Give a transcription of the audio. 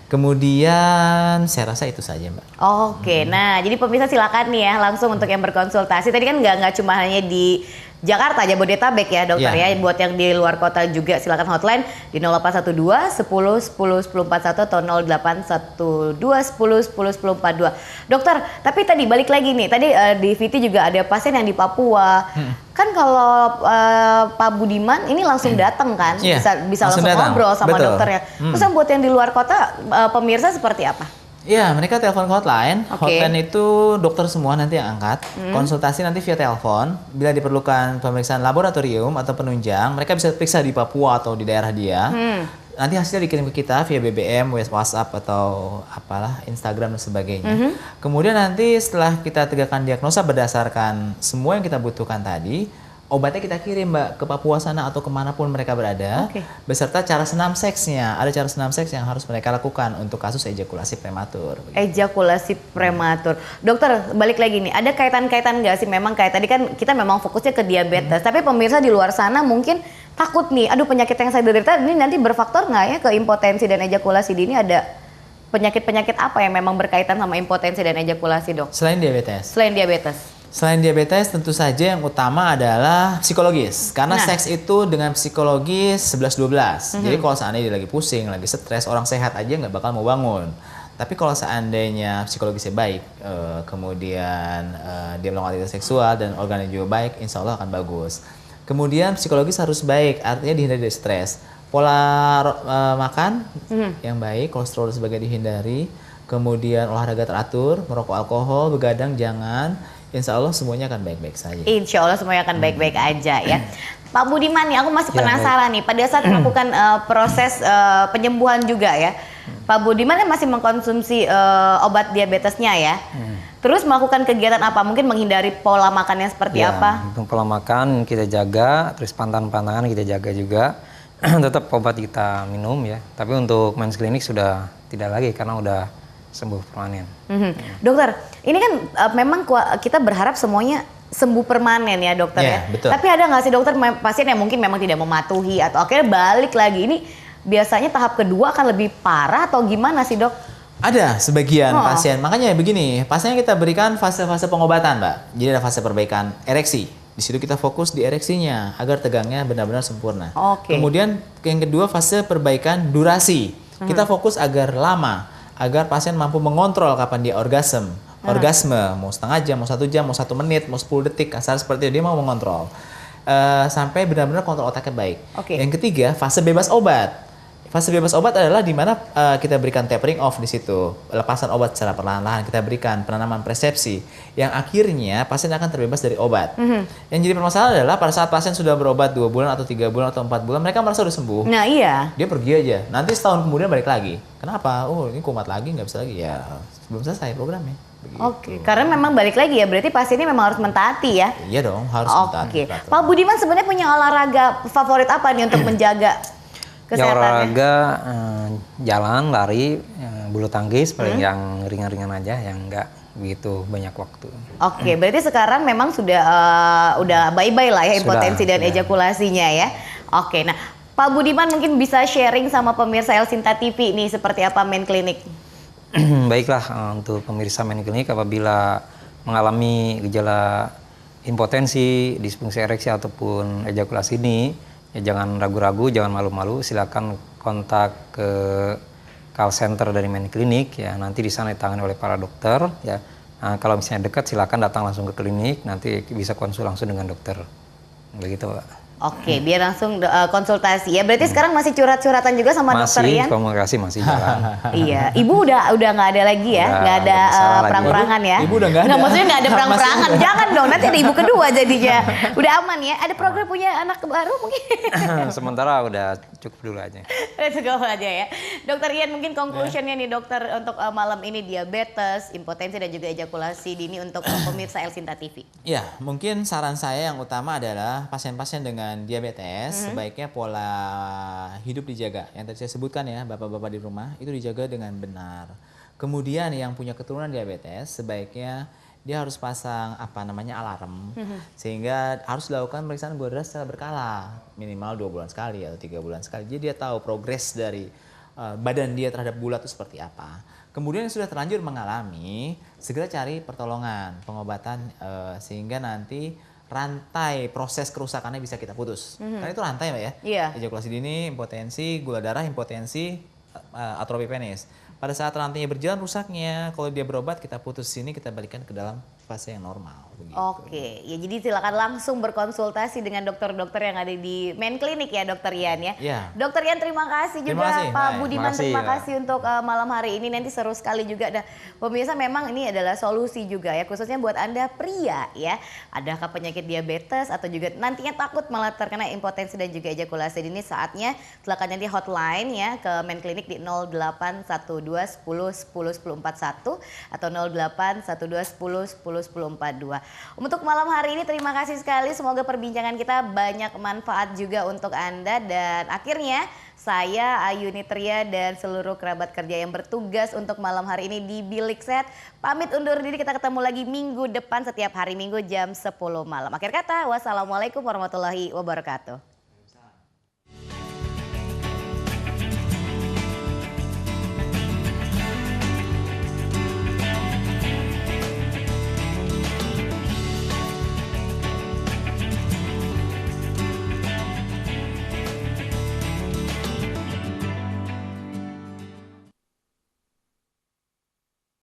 Kemudian saya rasa itu saja, Mbak. Oke, nah jadi pemirsa silakan nih ya langsung untuk yang berkonsultasi. Tadi kan nggak cuma hanya di Jakarta, Jabodetabek ya dokter ya. Buat yang di luar kota juga silakan hotline di 0812 10 10 10 41 atau 0812 10 10 10 42. Dokter, tapi tadi balik lagi nih. Tadi di VT juga ada pasien yang di Papua. Kan kalau Pak Budiman ini langsung datang kan, bisa langsung ngobrol sama dokternya. Terus yang buat yang di luar kota pemirsa seperti apa? Iya, mereka telepon ke hotline. Hotline itu dokter semua nanti yang angkat. Konsultasi nanti via telepon. Bila diperlukan pemeriksaan laboratorium atau penunjang, mereka bisa periksa di Papua atau di daerah dia. Nanti hasilnya dikirim ke kita via BBM, WhatsApp atau apalah, Instagram dan sebagainya. Kemudian nanti setelah kita tegakkan diagnosa berdasarkan semua yang kita butuhkan tadi, obatnya kita kirim Mbak ke Papua sana atau kemanapun mereka berada, beserta cara senam seksnya. Ada cara senam seks yang harus mereka lakukan untuk kasus ejakulasi prematur. Ejakulasi prematur. Dokter, balik lagi nih, ada kaitan-kaitan nggak sih? Memang kayak tadi kan kita memang fokusnya ke diabetes, tapi pemirsa di luar sana mungkin takut nih, aduh penyakit yang saya derita ini nanti berfaktor nggak ya ke impotensi dan ejakulasi dini? Ada penyakit-penyakit apa yang memang berkaitan sama impotensi dan ejakulasi, dok? Selain diabetes? Selain diabetes. Selain diabetes tentu saja yang utama adalah psikologis. Karena seks itu dengan psikologis 11-12. Jadi kalau seandainya dia lagi pusing, lagi stres, orang sehat aja nggak bakal mau bangun. Tapi kalau seandainya psikologisnya baik, kemudian dia melakukan aktivitas seksual dan organnya juga baik, insya Allah akan bagus. Kemudian psikologis harus baik, artinya dihindari dari stres. Pola makan yang baik, kolesterol dan sebagainya dihindari. Kemudian olahraga teratur, merokok alkohol, begadang jangan. Insya Allah semuanya akan baik-baik saja. Insya Allah semuanya akan baik-baik aja ya. Pak Budiman nih, aku masih penasaran nih. Pada saat melakukan proses penyembuhan juga ya, Pak Budiman kan masih mengkonsumsi obat diabetesnya ya. Terus melakukan kegiatan apa? Mungkin menghindari pola makannya seperti apa? Untuk pola makan kita jaga, terus pantangan kita jaga juga. Tetap obat kita minum ya. Tapi untuk mens klinik sudah tidak lagi karena udah sembuh permanen. Dokter, ini kan memang kita berharap semuanya sembuh permanen ya dokter ya. Betul. Tapi ada nggak sih dokter pasien yang mungkin memang tidak mematuhi atau akhirnya balik lagi? Ini biasanya tahap kedua akan lebih parah atau gimana sih dok? Ada sebagian pasien, makanya begini, pasien kita berikan fase-fase pengobatan Mbak. Jadi ada fase perbaikan ereksi. Di situ kita fokus di ereksinya agar tegangnya benar-benar sempurna. Kemudian yang kedua fase perbaikan durasi. Kita fokus agar lama. Agar pasien mampu mengontrol kapan dia orgasme, mau setengah jam, mau 1 jam, mau 1 menit, mau 10 detik, kasar seperti itu, dia mau mengontrol. Sampai benar-benar kontrol otaknya baik. Yang ketiga, fase bebas obat. Fase bebas obat adalah di mana kita berikan tapering off di situ, lepasan obat secara perlahan-lahan, kita berikan penanaman persepsi, yang akhirnya pasien akan terbebas dari obat. Yang jadi permasalahan adalah pada saat pasien sudah berobat 2 bulan atau 3 bulan atau 4 bulan, mereka merasa udah sembuh. Nah iya. Dia pergi aja, nanti setahun kemudian balik lagi. Kenapa? Oh ini kumat lagi, nggak bisa lagi. Ya belum selesai programnya. Karena memang balik lagi ya, berarti pasiennya memang harus mentaati ya? Iya dong, harus mentaati. Pak Budiman sebenarnya punya olahraga favorit apa nih untuk menjaga kesehatannya? Ya olahraga jalan, lari, bulu tangkis paling yang ringan-ringan aja, yang enggak begitu banyak waktu. Berarti sekarang memang sudah udah bye-bye lah ya impotensi dan ejakulasinya ya. Nah Pak Budiman mungkin bisa sharing sama pemirsa El Sinta TV nih seperti apa main klinik? Baiklah, untuk pemirsa main klinik apabila mengalami gejala impotensi, disfungsi ereksi ataupun ejakulasi ini, ya jangan ragu-ragu, jangan malu-malu, silakan kontak ke call center dari main klinik ya, nanti di sana ditangani oleh para dokter ya. Nah, kalau misalnya dekat silakan datang langsung ke klinik, nanti bisa konsul langsung dengan dokter. Begitu, Pak. Biar langsung konsultasi ya. Berarti sekarang masih curhat-curhatan juga sama dokter Ian? Masih, komunikasi masih jalan. Iya, ibu udah nggak ada lagi ya, nggak ada perang-perangan ya? Ibu udah nggak ada. Maksudnya nggak ada perang-perangan, jangan dong, nanti ada ibu kedua jadinya. Udah aman ya? Ada program punya anak baru mungkin? Sementara udah cukup dulu aja. Udah cukup aja ya. Dokter Ian mungkin conclusionnya nih dokter untuk malam ini diabetes, impotensi dan juga ejakulasi dini untuk pemirsa El Sinta TV. Ya, mungkin saran saya yang utama adalah pasien-pasien dengan diabetes sebaiknya pola hidup dijaga. Yang tadi saya sebutkan ya, bapak-bapak di rumah itu dijaga dengan benar. Kemudian yang punya keturunan diabetes sebaiknya dia harus pasang alarm sehingga harus dilakukan pemeriksaan gula darah secara berkala, minimal 2 bulan sekali atau 3 bulan sekali. Jadi dia tahu progres dari badan dia terhadap gula itu seperti apa. Kemudian yang sudah terlanjur mengalami, segera cari pertolongan, pengobatan sehingga nanti rantai proses kerusakannya bisa kita putus. Karena itu rantai Mbak ya. Iya. Ejakulasi dini, impotensi, gula darah, impotensi, atrofi penis. Pada saat rantainya berjalan rusaknya, kalau dia berobat kita putus sini, kita balikan ke dalam fase yang normal. Begitu. Oke, ya jadi silakan langsung berkonsultasi dengan dokter-dokter yang ada di main klinik ya Dokter Ian ya. Iya. Dokter Ian terima kasih juga, Terima kasih, Pak Mbak. Budiman terima ya. kasih untuk malam hari ini, nanti seru sekali juga. Nah pemirsa memang ini adalah solusi juga ya, khususnya buat Anda pria ya. Adakah penyakit diabetes atau juga nantinya takut malah terkena impotensi dan juga ejakulasi dini, saatnya silakan nanti hotline ya ke main klinik di 0812 10 10 10 41 atau 0812 10 10 10 42. Untuk malam hari ini terima kasih sekali, semoga perbincangan kita banyak manfaat juga untuk Anda. Dan akhirnya saya Ayu Nitria dan seluruh kerabat kerja yang bertugas untuk malam hari ini di Bilik Sehat pamit undur diri, kita ketemu lagi minggu depan setiap hari Minggu jam 10 malam. Akhir kata, wassalamualaikum warahmatullahi wabarakatuh.